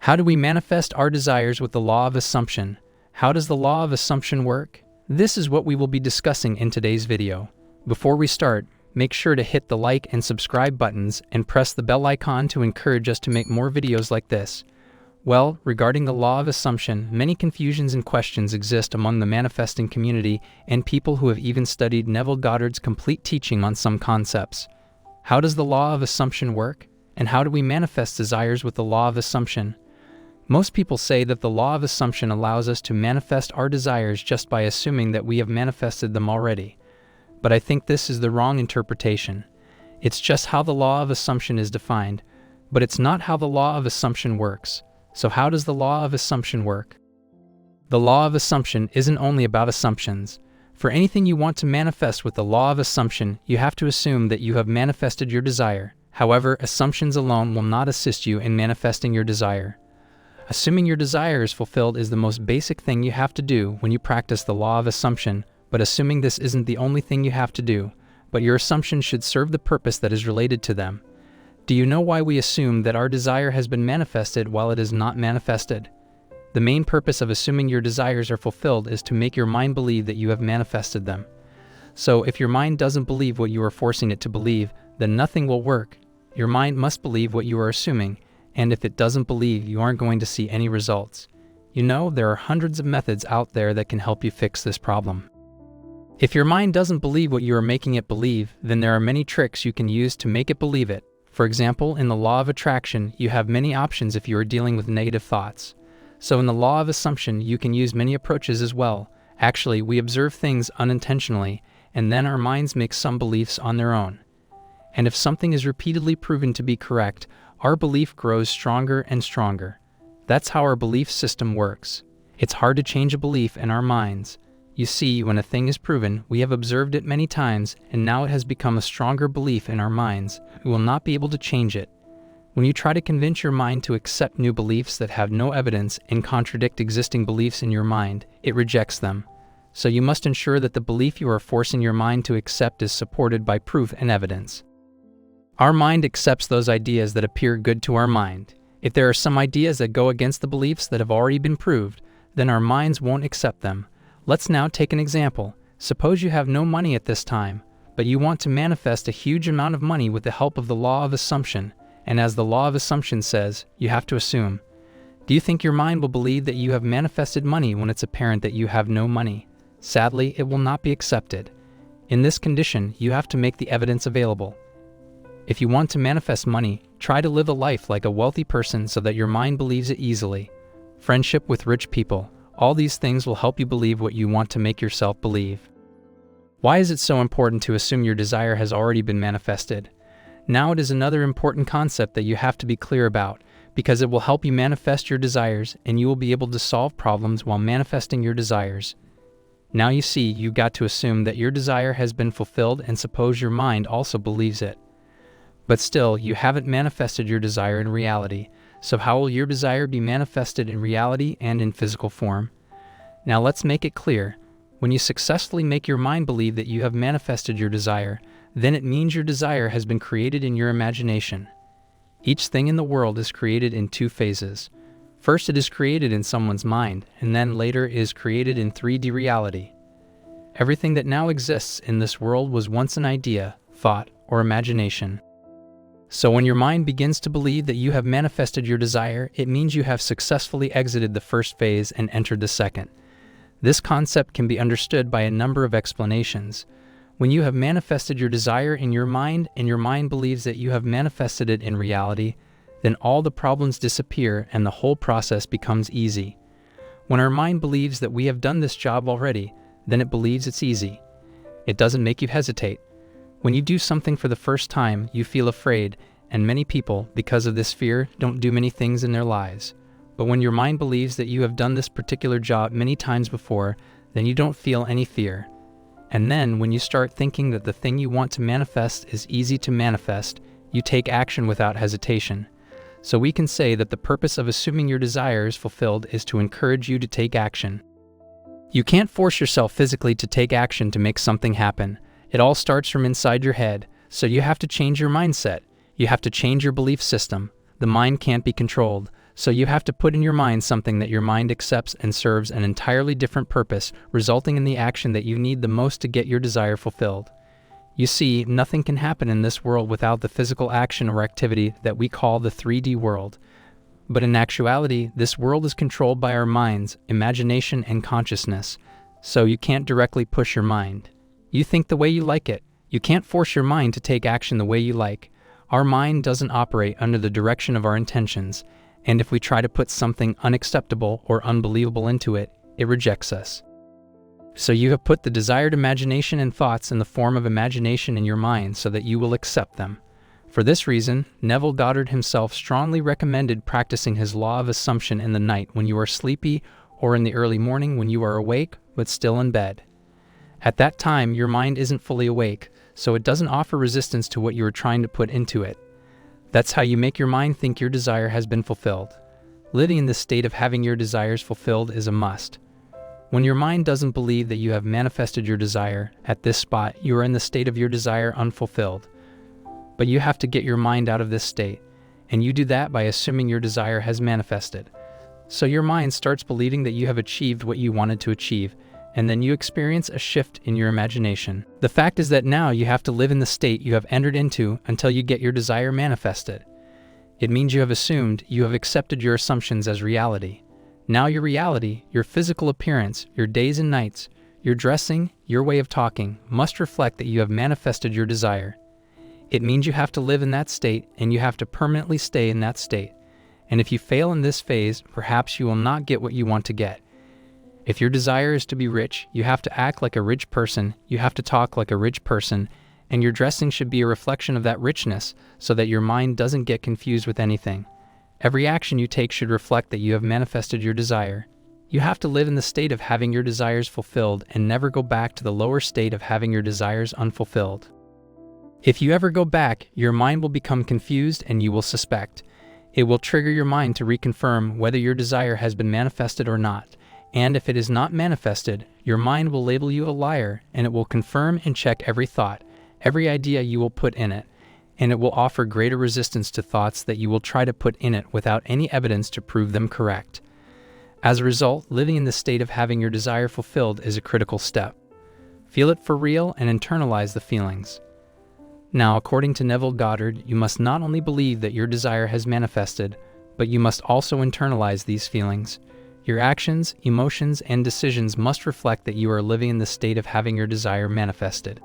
How do we manifest our desires with the law of assumption? How does the law of assumption work? This is what we will be discussing in today's video. Before we start, make sure to hit the like and subscribe buttons and press the bell icon to encourage us to make more videos like this. Well, regarding the law of assumption, many confusions and questions exist among the manifesting community and people who have even studied Neville Goddard's complete teaching on some concepts. How does the law of assumption work? And how do we manifest desires with the law of assumption? Most people say that the law of assumption allows us to manifest our desires just by assuming that we have manifested them already. But I think this is the wrong interpretation. It's just how the law of assumption is defined, but it's not how the law of assumption works. So how does the law of assumption work? The law of assumption isn't only about assumptions. For anything you want to manifest with the law of assumption, you have to assume that you have manifested your desire. However, assumptions alone will not assist you in manifesting your desire. Assuming your desire is fulfilled is the most basic thing you have to do when you practice the law of assumption, but assuming this isn't the only thing you have to do, but your assumption should serve the purpose that is related to them. Do you know why we assume that our desire has been manifested while it is not manifested? The main purpose of assuming your desires are fulfilled is to make your mind believe that you have manifested them. So if your mind doesn't believe what you are forcing it to believe, then nothing will work. Your mind must believe what you are assuming, and if it doesn't believe, you aren't going to see any results. You know, there are hundreds of methods out there that can help you fix this problem. If your mind doesn't believe what you are making it believe, then there are many tricks you can use to make it believe it. For example, in the law of attraction, you have many options if you are dealing with negative thoughts. So in the law of assumption, you can use many approaches as well. Actually, we observe things unintentionally, and then our minds make some beliefs on their own. And if something is repeatedly proven to be correct, our belief grows stronger and stronger. That's how our belief system works. It's hard to change a belief in our minds. You see, when a thing is proven, we have observed it many times, and now it has become a stronger belief in our minds. We will not be able to change it. When you try to convince your mind to accept new beliefs that have no evidence and contradict existing beliefs in your mind, it rejects them. So you must ensure that the belief you are forcing your mind to accept is supported by proof and evidence. Our mind accepts those ideas that appear good to our mind. If there are some ideas that go against the beliefs that have already been proved, then our minds won't accept them. Let's now take an example. Suppose you have no money at this time, but you want to manifest a huge amount of money with the help of the law of assumption, and as the law of assumption says, you have to assume. Do you think your mind will believe that you have manifested money when it's apparent that you have no money? Sadly, it will not be accepted. In this condition, you have to make the evidence available. If you want to manifest money, try to live a life like a wealthy person so that your mind believes it easily. Friendship with rich people. All these things will help you believe what you want to make yourself believe. Why is it so important to assume your desire has already been manifested? Now it is another important concept that you have to be clear about, because it will help you manifest your desires and you will be able to solve problems while manifesting your desires. Now you see, you got to assume that your desire has been fulfilled and suppose your mind also believes it. But still, you haven't manifested your desire in reality, so how will your desire be manifested in reality and in physical form? Now let's make it clear. When you successfully make your mind believe that you have manifested your desire, then it means your desire has been created in your imagination. Each thing in the world is created in two phases. First, it is created in someone's mind, and then later it is created in 3D reality. Everything that now exists in this world was once an idea, thought, or imagination. So when your mind begins to believe that you have manifested your desire, it means you have successfully exited the first phase and entered the second. This concept can be understood by a number of explanations. When you have manifested your desire in your mind and your mind believes that you have manifested it in reality, then all the problems disappear and the whole process becomes easy. When our mind believes that we have done this job already, then it believes it's easy. It doesn't make you hesitate. When you do something for the first time, you feel afraid, and many people, because of this fear, don't do many things in their lives. But when your mind believes that you have done this particular job many times before, then you don't feel any fear. And then, when you start thinking that the thing you want to manifest is easy to manifest, you take action without hesitation. So we can say that the purpose of assuming your desire is fulfilled is to encourage you to take action. You can't force yourself physically to take action to make something happen. It all starts from inside your head, so you have to change your mindset. You have to change your belief system. The mind can't be controlled, So you have to put in your mind something that your mind accepts and serves an entirely different purpose, resulting in the action that you need the most to get your desire fulfilled. You see, nothing can happen in this world without the physical action or activity that we call the 3D world. But in actuality, this world is controlled by our minds, imagination, and consciousness. So you can't directly push your mind. You think the way you like it. You can't force your mind to take action the way you like. Our mind doesn't operate under the direction of our intentions, and if we try to put something unacceptable or unbelievable into it, it rejects us. So you have put the desired imagination and thoughts in the form of imagination in your mind so that you will accept them. For this reason, Neville Goddard himself strongly recommended practicing his law of assumption in the night when you are sleepy or in the early morning when you are awake but still in bed. At that time, your mind isn't fully awake, so it doesn't offer resistance to what you are trying to put into it. That's how you make your mind think your desire has been fulfilled. Living in this state of having your desires fulfilled is a must. When your mind doesn't believe that you have manifested your desire, at this spot you are in the state of your desire unfulfilled. But you have to get your mind out of this state, and you do that by assuming your desire has manifested. So your mind starts believing that you have achieved what you wanted to achieve, and then you experience a shift in your imagination. The fact is that now you have to live in the state you have entered into until you get your desire manifested. It means you have assumed, you have accepted your assumptions as reality. Now your reality, your physical appearance, your days and nights, your dressing, your way of talking, must reflect that you have manifested your desire. It means you have to live in that state, and you have to permanently stay in that state. And if you fail in this phase, perhaps you will not get what you want to get. If your desire is to be rich, you have to act like a rich person, you have to talk like a rich person, and your dressing should be a reflection of that richness so that your mind doesn't get confused with anything. Every action you take should reflect that you have manifested your desire. You have to live in the state of having your desires fulfilled and never go back to the lower state of having your desires unfulfilled. If you ever go back, your mind will become confused and you will suspect. It will trigger your mind to reconfirm whether your desire has been manifested or not. And if it is not manifested, your mind will label you a liar, and it will confirm and check every thought, every idea you will put in it, and it will offer greater resistance to thoughts that you will try to put in it without any evidence to prove them correct. As a result, living in the state of having your desire fulfilled is a critical step. Feel it for real and internalize the feelings. Now, according to Neville Goddard, you must not only believe that your desire has manifested, but you must also internalize these feelings. Your actions, emotions, and decisions must reflect that you are living in the state of having your desire manifested.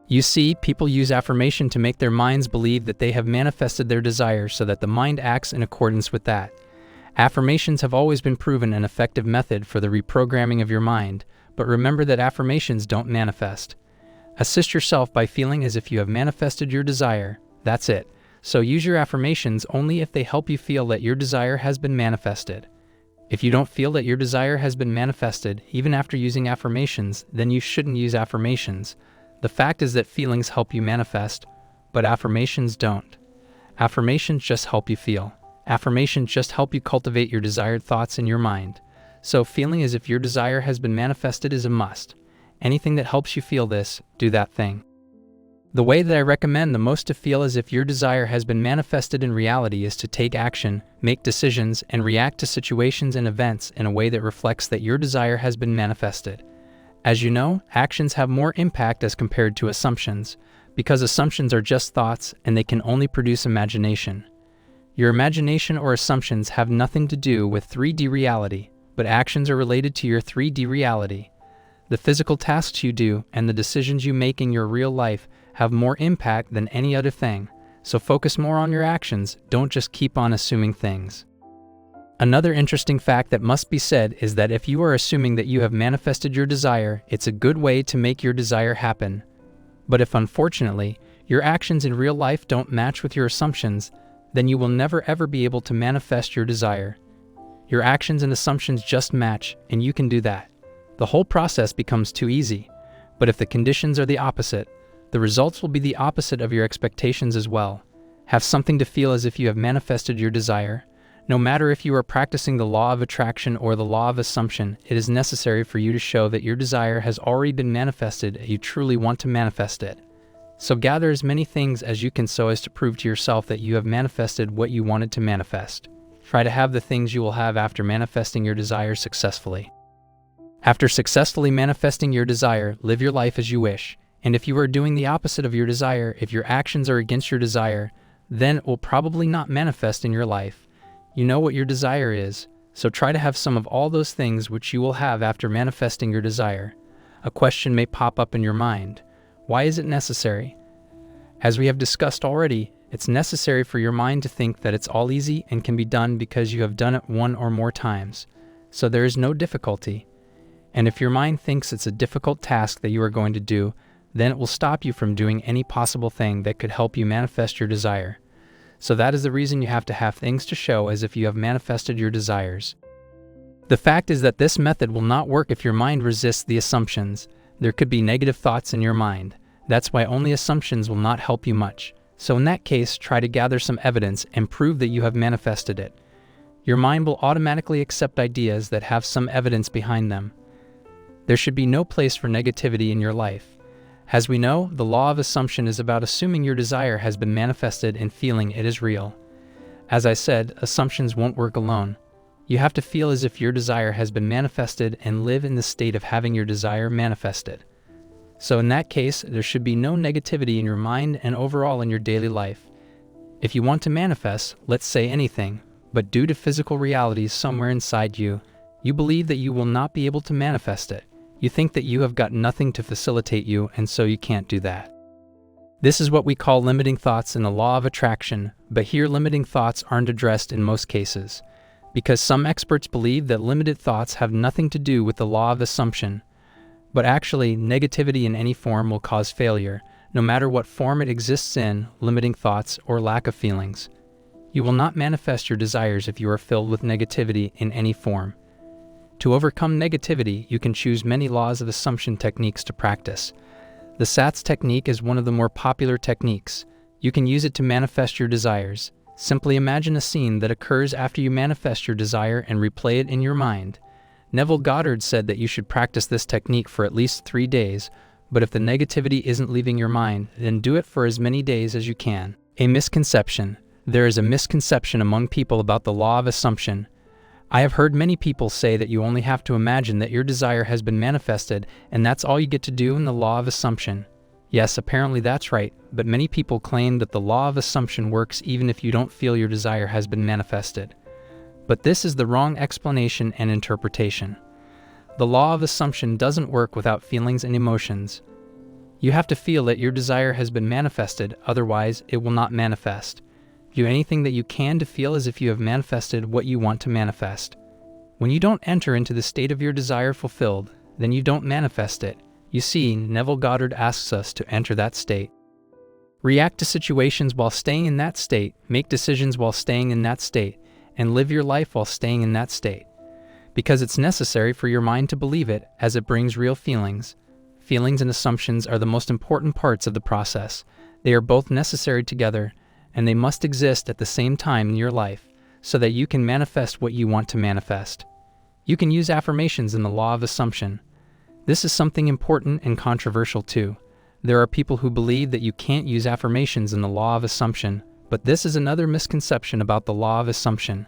You see, people use affirmation to make their minds believe that they have manifested their desire so that the mind acts in accordance with that. Affirmations have always been proven an effective method for the reprogramming of your mind, but remember that affirmations don't manifest. Assist yourself by feeling as if you have manifested your desire. That's it. So use your affirmations only if they help you feel that your desire has been manifested. If you don't feel that your desire has been manifested, even after using affirmations, then you shouldn't use affirmations. The fact is that feelings help you manifest, but affirmations don't. Affirmations just help you feel. Affirmations just help you cultivate your desired thoughts in your mind. So feeling as if your desire has been manifested is a must. Anything that helps you feel this, do that thing. The way that I recommend the most to feel as if your desire has been manifested in reality is to take action, make decisions, and react to situations and events in a way that reflects that your desire has been manifested. As you know, actions have more impact as compared to assumptions, because assumptions are just thoughts and they can only produce imagination. Your imagination or assumptions have nothing to do with 3D reality, but actions are related to your 3D reality. The physical tasks you do and the decisions you make in your real life have more impact than any other thing, so focus more on your actions, don't just keep on assuming things. Another interesting fact that must be said is that if you are assuming that you have manifested your desire, it's a good way to make your desire happen. But if unfortunately, your actions in real life don't match with your assumptions, then you will never ever be able to manifest your desire. Your actions and assumptions just match, and you can do that. The whole process becomes too easy. But if the conditions are the opposite, the results will be the opposite of your expectations as well. Have something to feel as if you have manifested your desire. No matter if you are practicing the law of attraction or the law of assumption, it is necessary for you to show that your desire has already been manifested and you truly want to manifest it. So gather as many things as you can so as to prove to yourself that you have manifested what you wanted to manifest. Try to have the things you will have after manifesting your desires successfully. After successfully manifesting your desire, live your life as you wish. And if you are doing the opposite of your desire, if your actions are against your desire, then it will probably not manifest in your life. You know what your desire is, so try to have some of all those things which you will have after manifesting your desire. A question may pop up in your mind. Why is it necessary? As we have discussed already, it's necessary for your mind to think that it's all easy and can be done because you have done it one or more times. So there is no difficulty. And if your mind thinks it's a difficult task that you are going to do, then it will stop you from doing any possible thing that could help you manifest your desire. So that is the reason you have to have things to show as if you have manifested your desires. The fact is that this method will not work if your mind resists the assumptions. There could be negative thoughts in your mind. That's why only assumptions will not help you much. So in that case, try to gather some evidence and prove that you have manifested it. Your mind will automatically accept ideas that have some evidence behind them. There should be no place for negativity in your life. As we know, the law of assumption is about assuming your desire has been manifested and feeling it is real. As I said, assumptions won't work alone. You have to feel as if your desire has been manifested and live in the state of having your desire manifested. So in that case, there should be no negativity in your mind and overall in your daily life. If you want to manifest, let's say anything, but due to physical realities somewhere inside you, you believe that you will not be able to manifest it. You think that you have got nothing to facilitate you, and so you can't do that. This is what we call limiting thoughts in the law of attraction, but here limiting thoughts aren't addressed in most cases, because some experts believe that limited thoughts have nothing to do with the law of assumption. But actually, negativity in any form will cause failure, no matter what form it exists in, limiting thoughts or lack of feelings. You will not manifest your desires if you are filled with negativity in any form. To overcome negativity, you can choose many laws of assumption techniques to practice. The SATS technique is one of the more popular techniques. You can use it to manifest your desires. Simply imagine a scene that occurs after you manifest your desire and replay it in your mind. Neville Goddard said that you should practice this technique for at least 3 days, but if the negativity isn't leaving your mind, then do it for as many days as you can. A misconception. There is a misconception among people about the law of assumption. I have heard many people say that you only have to imagine that your desire has been manifested, and that's all you get to do in the law of assumption. Yes, apparently that's right, but many people claim that the law of assumption works even if you don't feel your desire has been manifested. But this is the wrong explanation and interpretation. The law of assumption doesn't work without feelings and emotions. You have to feel that your desire has been manifested, otherwise it will not manifest. Do anything that you can to feel as if you have manifested what you want to manifest. When you don't enter into the state of your desire fulfilled, then you don't manifest it. You see, Neville Goddard asks us to enter that state. React to situations while staying in that state, make decisions while staying in that state, and live your life while staying in that state. Because it's necessary for your mind to believe it, as it brings real feelings. Feelings and assumptions are the most important parts of the process. They are both necessary together, and they must exist at the same time in your life, so that you can manifest what you want to manifest. You can use affirmations in the law of assumption. This is something important and controversial too. There are people who believe that you can't use affirmations in the law of assumption, but this is another misconception about the law of assumption.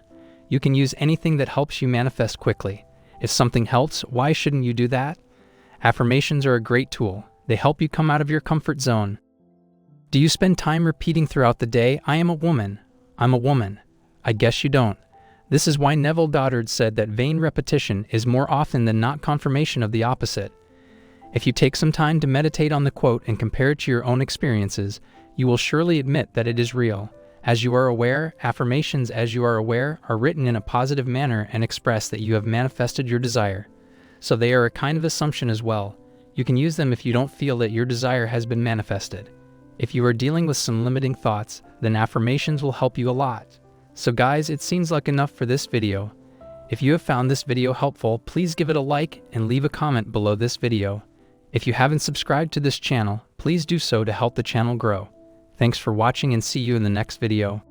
You can use anything that helps you manifest quickly. If something helps, why shouldn't you do that? Affirmations are a great tool. They help you come out of your comfort zone. Do you spend time repeating throughout the day, "I am a woman, I'm a woman"? I guess you don't. This is why Neville Goddard said that vain repetition is more often than not confirmation of the opposite. If you take some time to meditate on the quote and compare it to your own experiences, you will surely admit that it is real. As you are aware, affirmations as you are aware are written in a positive manner and express that you have manifested your desire. So they are a kind of assumption as well. You can use them if you don't feel that your desire has been manifested. If you are dealing with some limiting thoughts, then affirmations will help you a lot. So guys, it seems like enough for this video. If you have found this video helpful, please give it a like and leave a comment below this video. If you haven't subscribed to this channel, please do so to help the channel grow. Thanks for watching and see you in the next video.